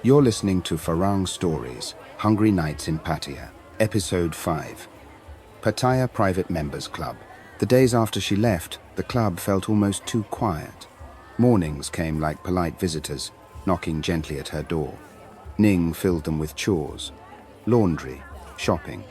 You're listening to Farang Stories, Hungry Nights in Pattaya, Episode 5. Pattaya Private Members Club. The days after she left, the club felt almost too quiet. Mornings came like polite visitors, knocking gently at her door. Ning filled them with chores, laundry, shopping,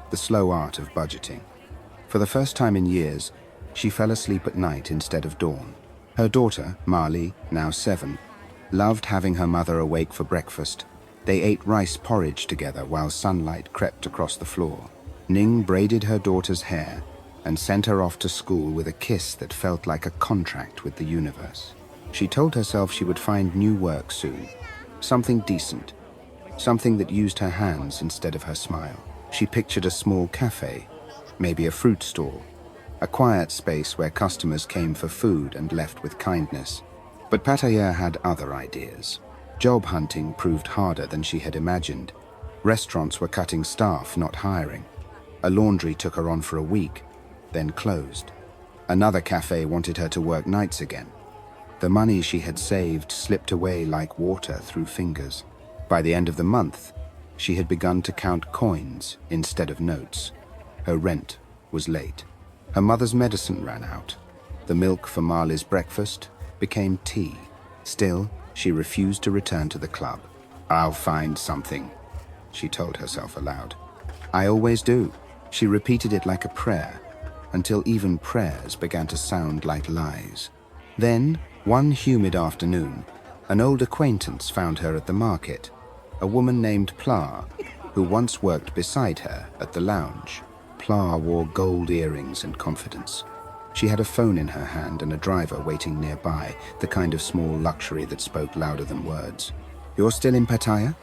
the slow art of budgeting. For the first time in years, she fell asleep at night instead of dawn. Her daughter, Marley, now 7, loved having her mother awake for breakfast. They ate rice porridge together while sunlight crept across the floor. Ning braided her daughter's hair and sent her off to school with a kiss that felt like a contract with the universe. She told herself she would find new work soon, something decent, something that used her hands instead of her smile. She pictured a small cafe, maybe a fruit stall, a quiet space where customers came for food and left with kindness. But Pattaya had other ideas. Job hunting proved harder than she had imagined. Restaurants were cutting staff, not hiring. A laundry took her on for a week, then closed. Another cafe wanted her to work nights again. The money she had saved slipped away like water through fingers. By the end of the month, she had begun to count coins instead of notes. Her rent was late. Her mother's medicine ran out. The milk for Marley's breakfast became tea. Still, she refused to return to the club. "I'll find something," she told herself aloud. "I always do." She repeated it like a prayer, until even prayers began to sound like lies. Then, one humid afternoon, an old acquaintance found her at the market, a woman named Pla, who once worked beside her at the lounge. Pla wore gold earrings and confidence. She had a phone in her hand and a driver waiting nearby, the kind of small luxury that spoke louder than words. "You're still in Pattaya?"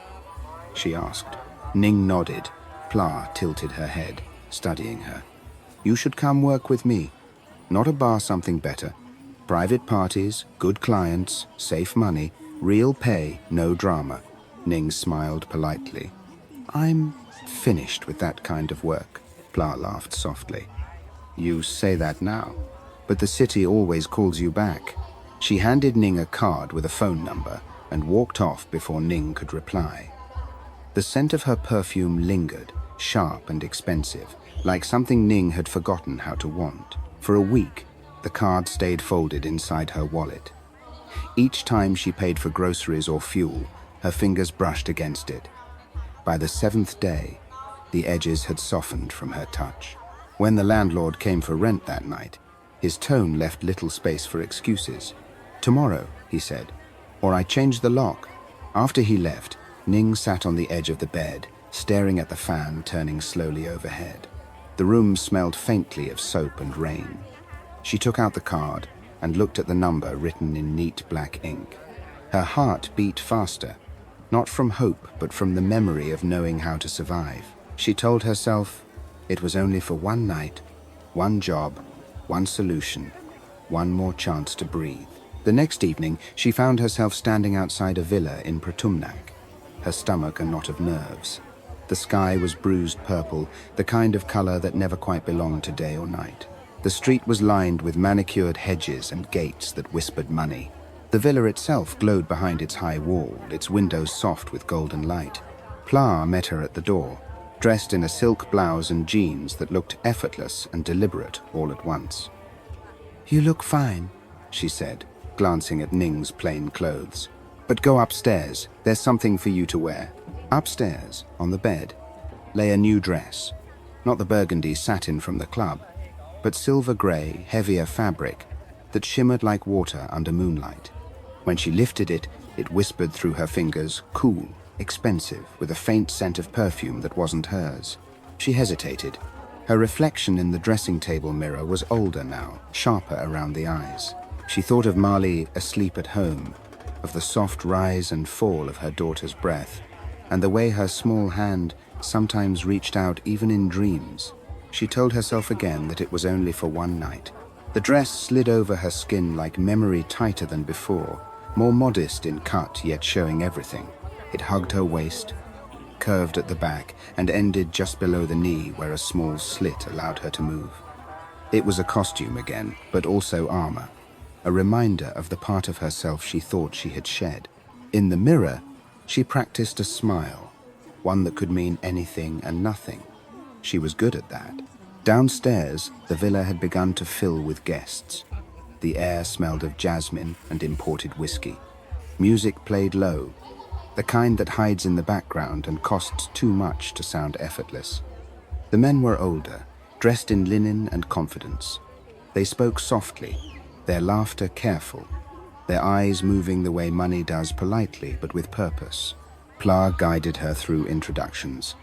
she asked. Ning nodded. Pla tilted her head, studying her. "You should come work with me. Not a bar, something better. Private parties, good clients, safe money, real pay, no drama." Ning smiled politely. "I'm finished with that kind of work." Pla laughed softly. "You say that now, but the city always calls you back." She handed Ning a card with a phone number and walked off before Ning could reply. The scent of her perfume lingered, sharp and expensive, like something Ning had forgotten how to want. For a week, the card stayed folded inside her wallet. Each time she paid for groceries or fuel, her fingers brushed against it. By the 7th day, the edges had softened from her touch. When the landlord came for rent that night, his tone left little space for excuses. "Tomorrow," he said, "or I change the lock." After he left, Ning sat on the edge of the bed, staring at the fan turning slowly overhead. The room smelled faintly of soap and rain. She took out the card and looked at the number written in neat black ink. Her heart beat faster, not from hope but from the memory of knowing how to survive. She told herself it was only for one night, one job, one solution, one more chance to breathe. The next evening, she found herself standing outside a villa in Pratumnak, her stomach a knot of nerves. The sky was bruised purple, the kind of color that never quite belonged to day or night. The street was lined with manicured hedges and gates that whispered money. The villa itself glowed behind its high wall, its windows soft with golden light. Pla met her at the door, dressed in a silk blouse and jeans that looked effortless and deliberate all at once. "You look fine," she said, glancing at Ning's plain clothes. "But go upstairs, there's something for you to wear." Upstairs, on the bed, lay a new dress, not the burgundy satin from the club, but silver grey, heavier fabric that shimmered like water under moonlight. When she lifted it, it whispered through her fingers, cool, expensive, with a faint scent of perfume that wasn't hers. She hesitated. Her reflection in the dressing table mirror was older now, sharper around the eyes. She thought of Marley asleep at home, of the soft rise and fall of her daughter's breath, and the way her small hand sometimes reached out even in dreams. She told herself again that it was only for one night. The dress slid over her skin like memory, tighter than before, more modest in cut yet showing everything. It hugged her waist, curved at the back, and ended just below the knee where a small slit allowed her to move. It was a costume again, but also armor, a reminder of the part of herself she thought she had shed. In the mirror, She practiced a smile, one that could mean anything and nothing. She was good at that. Downstairs, the villa had begun to fill with guests. The air smelled of jasmine and imported whiskey. Music played low, the kind that hides in the background and costs too much to sound effortless. The men were older, dressed in linen and confidence. They spoke softly, their laughter careful, their eyes moving the way money does, politely but with purpose. Pla guided her through introductions.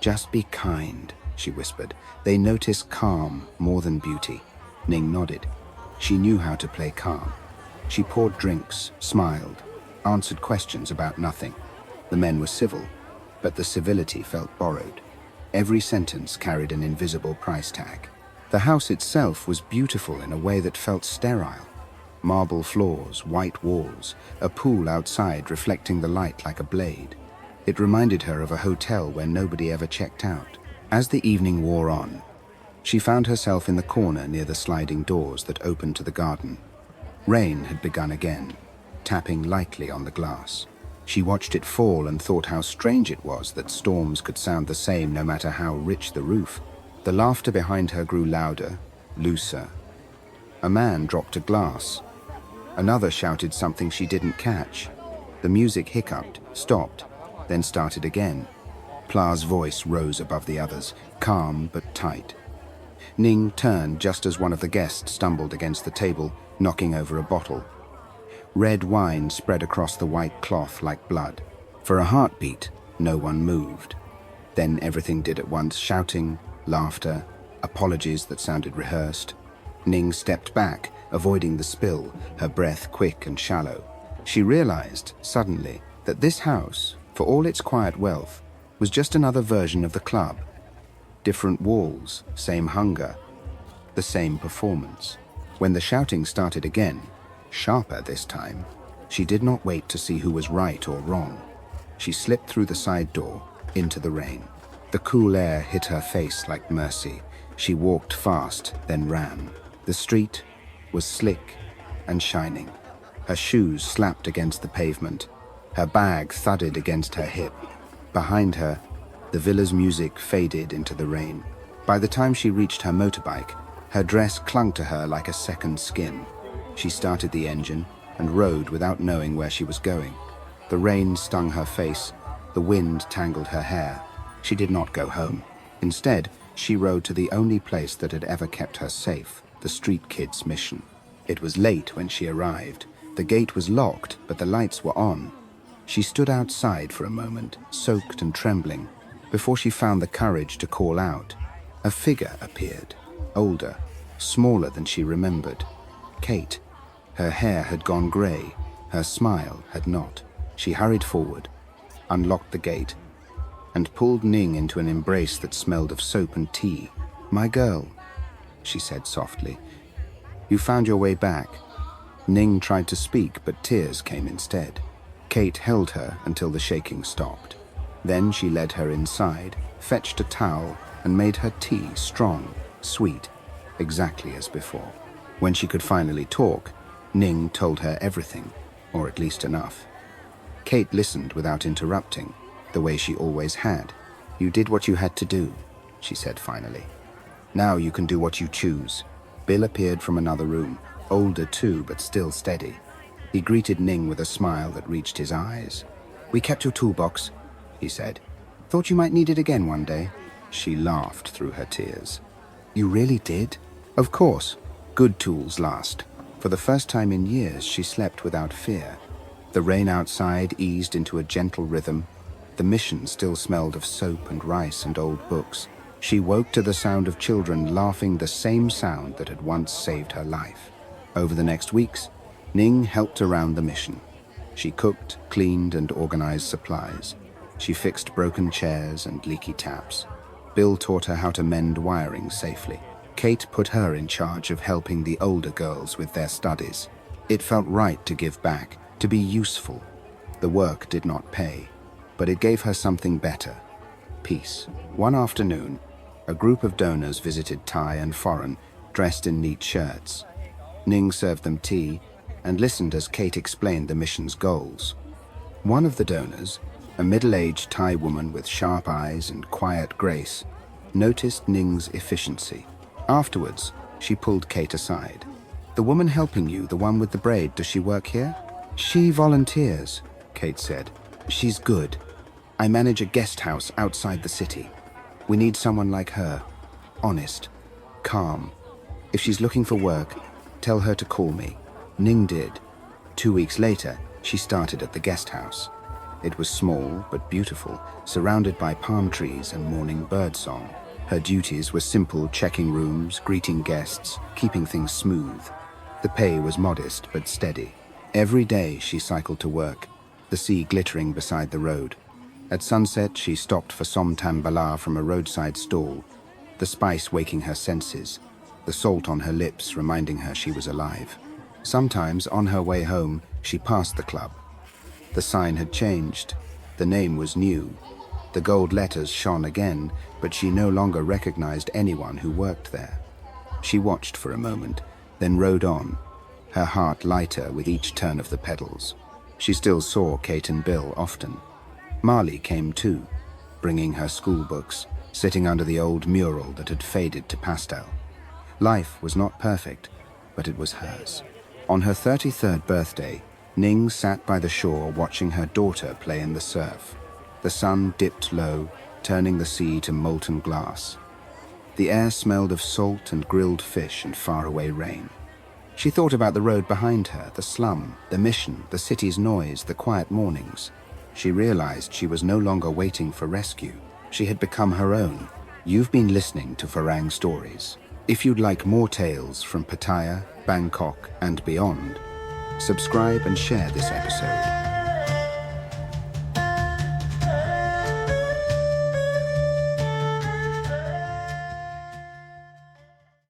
"Just be kind," she whispered. "They notice calm more than beauty." Ning nodded. She knew how to play calm. She poured drinks, smiled, answered questions about nothing. The men were civil, but the civility felt borrowed. Every sentence carried an invisible price tag. The house itself was beautiful in a way that felt sterile. Marble floors, white walls, a pool outside reflecting the light like a blade. It reminded her of a hotel where nobody ever checked out. As the evening wore on, she found herself in the corner near the sliding doors that opened to the garden. Rain had begun again, tapping lightly on the glass. She watched it fall and thought how strange it was that storms could sound the same no matter how rich the roof. The laughter behind her grew louder, looser. A man dropped a glass. Another shouted something she didn't catch. The music hiccuped, stopped, then started again. Pla's voice rose above the others, calm but tight. Ning turned just as one of the guests stumbled against the table, knocking over a bottle. Red wine spread across the white cloth like blood. For a heartbeat, no one moved. Then everything did at once, shouting, laughter, apologies that sounded rehearsed. Ning stepped back, avoiding the spill, her breath quick and shallow. She realized, suddenly, that this house, for all its quiet wealth, was just another version of the club. Different walls, same hunger, the same performance. When the shouting started again, sharper this time, she did not wait to see who was right or wrong. She slipped through the side door, into the rain. The cool air hit her face like mercy. She walked fast, then ran. The street was slick and shining. Her shoes slapped against the pavement. Her bag thudded against her hip. Behind her, the villa's music faded into the rain. By the time she reached her motorbike, her dress clung to her like a second skin. She started the engine and rode without knowing where she was going. The rain stung her face. The wind tangled her hair. She did not go home. Instead, she rode to the only place that had ever kept her safe, the street kids' mission. It was late when she arrived. The gate was locked, but the lights were on. She stood outside for a moment, soaked and trembling, before she found the courage to call out. A figure appeared, older, smaller than she remembered. Kate. Her hair had gone grey, her smile had not. She hurried forward, unlocked the gate, and pulled Ning into an embrace that smelled of soap and tea. "My girl," she said softly. "You found your way back." Ning tried to speak, but tears came instead. Kate held her until the shaking stopped. Then she led her inside, fetched a towel, and made her tea strong, sweet, exactly as before. When she could finally talk, Ning told her everything, or at least enough. Kate listened without interrupting, the way she always had. "You did what you had to do," she said finally. "Now you can do what you choose." Bill appeared from another room, older too, but still steady. He greeted Ning with a smile that reached his eyes. "We kept your toolbox," he said. "Thought you might need it again one day." She laughed through her tears. "You really did?" "Of course. Good tools last." For the first time in years, she slept without fear. The rain outside eased into a gentle rhythm. The mission still smelled of soap and rice and old books. She woke to the sound of children laughing, the same sound that had once saved her life. Over the next weeks, Ning helped around the mission. She cooked, cleaned, and organized supplies. She fixed broken chairs and leaky taps. Bill taught her how to mend wiring safely. Kate put her in charge of helping the older girls with their studies. It felt right to give back, to be useful. The work did not pay, but it gave her something better: peace. One afternoon, a group of donors visited Thai and foreign, dressed in neat shirts. Ning served them tea and listened as Kate explained the mission's goals. One of the donors, a middle-aged Thai woman with sharp eyes and quiet grace, noticed Ning's efficiency. Afterwards, she pulled Kate aside. "The woman helping you, the one with the braid, does she work here?" "She volunteers," Kate said. "She's good. I manage a guest house outside the city. We need someone like her. Honest. Calm. If she's looking for work, tell her to call me." Ning did. 2 weeks later, she started at the guest house. It was small but beautiful, surrounded by palm trees and morning birdsong. Her duties were simple: checking rooms, greeting guests, keeping things smooth. The pay was modest but steady. Every day she cycled to work, the sea glittering beside the road. At sunset, she stopped for Somtam from a roadside stall, the spice waking her senses, the salt on her lips reminding her she was alive. Sometimes, on her way home, she passed the club. The sign had changed. The name was new. The gold letters shone again, but she no longer recognized anyone who worked there. She watched for a moment, then rode on, her heart lighter with each turn of the pedals. She still saw Kate and Bill often. Marley came too, bringing her school books, sitting under the old mural that had faded to pastel. Life was not perfect, but it was hers. On her 33rd birthday, Ning sat by the shore watching her daughter play in the surf. The sun dipped low, turning the sea to molten glass. The air smelled of salt and grilled fish and faraway rain. She thought about the road behind her, the slum, the mission, the city's noise, the quiet mornings. She realized she was no longer waiting for rescue. She had become her own. You've been listening to Farang Stories. If you'd like more tales from Pattaya, Bangkok, and beyond, subscribe and share this episode.